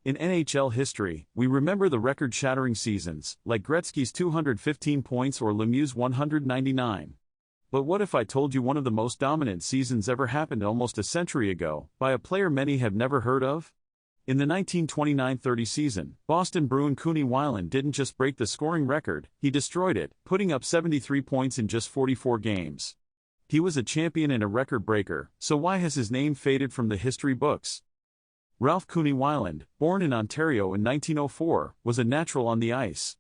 In NHL history, we remember the record-shattering seasons, like Gretzky's 215 points or Lemieux's 199. But what if I told you one of the most dominant seasons ever happened almost a century ago, by a player many have never heard of? In the 1929-30 season, Boston Bruin Cooney Weiland didn't just break the scoring record, he destroyed it, putting up 73 points in just 44 games. He was a champion and a record breaker, so why has his name faded from the history books? Ralph Cooney Weiland, born in Ontario in 1904, was a natural on the ice.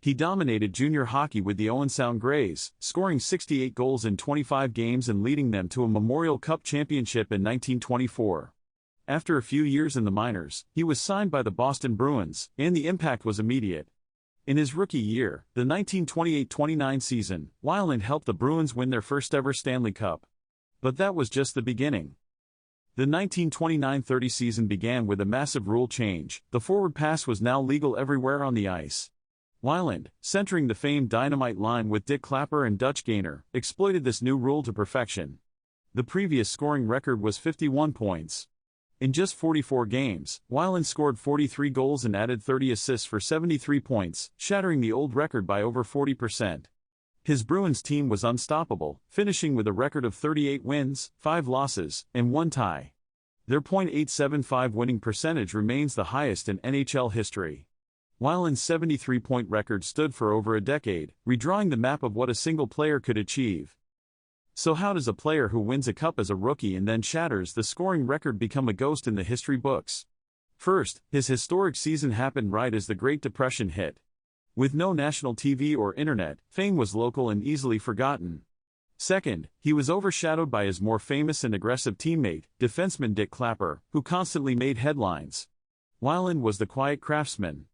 He dominated junior hockey with the Owen Sound Greys, scoring 68 goals in 25 games and leading them to a Memorial Cup championship in 1924. After a few years in the minors, he was signed by the Boston Bruins, and the impact was immediate. In his rookie year, the 1928-29 season, Weiland helped the Bruins win their first-ever Stanley Cup. But that was just the beginning. The 1929-30 season began with a massive rule change. The forward pass was now legal everywhere on the ice. Weiland, centering the famed dynamite line with Dick Clapper and Dutch Gaynor, exploited this new rule to perfection. The previous scoring record was 51 points. In just 44 games, Weiland scored 43 goals and added 30 assists for 73 points, shattering the old record by over 40%. His Bruins team was unstoppable, finishing with a record of 38 wins, 5 losses, and 1 tie. Their .875 winning percentage remains the highest in NHL history. Weiland's 73-point record stood for over a decade, redrawing the map of what a single player could achieve. So how does a player who wins a cup as a rookie and then shatters the scoring record become a ghost in the history books? First, his historic season happened right as the Great Depression hit. With no national TV or internet, fame was local and easily forgotten. Second, he was overshadowed by his more famous and aggressive teammate, defenseman Dick Clapper, who constantly made headlines. Weiland was the quiet craftsman.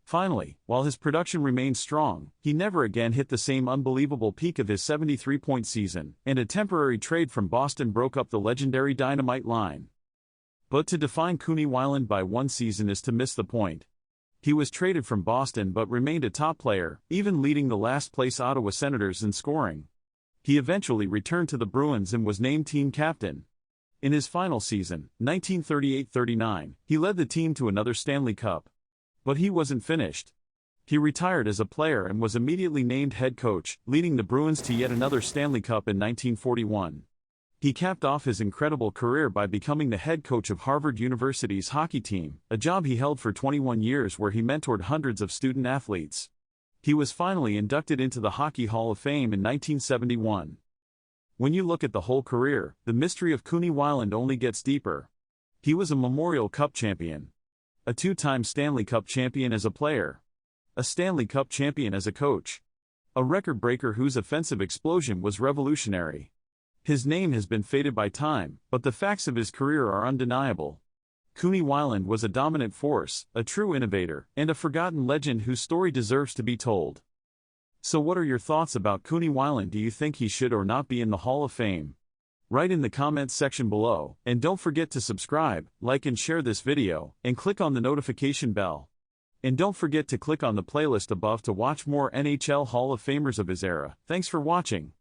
Finally, while his production remained strong, he never again hit the same unbelievable peak of his 73-point season, and a temporary trade from Boston broke up the legendary dynamite line. But to define Cooney Weiland by one season is to miss the point. He was traded from Boston but remained a top player, even leading the last-place Ottawa Senators in scoring. He eventually returned to the Bruins and was named team captain. In his final season, 1938-39, he led the team to another Stanley Cup. But he wasn't finished. He retired as a player and was immediately named head coach, leading the Bruins to yet another Stanley Cup in 1941. He capped off his incredible career by becoming the head coach of Harvard University's hockey team, a job he held for 21 years where he mentored hundreds of student athletes. He was finally inducted into the Hockey Hall of Fame in 1971. When you look at the whole career, the mystery of Cooney Weiland only gets deeper. He was a Memorial Cup champion, a 2-time Stanley Cup champion as a player, a Stanley Cup champion as a coach, a record breaker whose offensive explosion was revolutionary. His name has been faded by time, but the facts of his career are undeniable. Cooney Weiland was a dominant force, a true innovator, and a forgotten legend whose story deserves to be told. So what are your thoughts about Cooney Weiland? Do you think he should or not be in the Hall of Fame? Write in the comments section below, and don't forget to subscribe, like and share this video, and click on the notification bell. And don't forget to click on the playlist above to watch more NHL Hall of Famers of his era. Thanks for watching.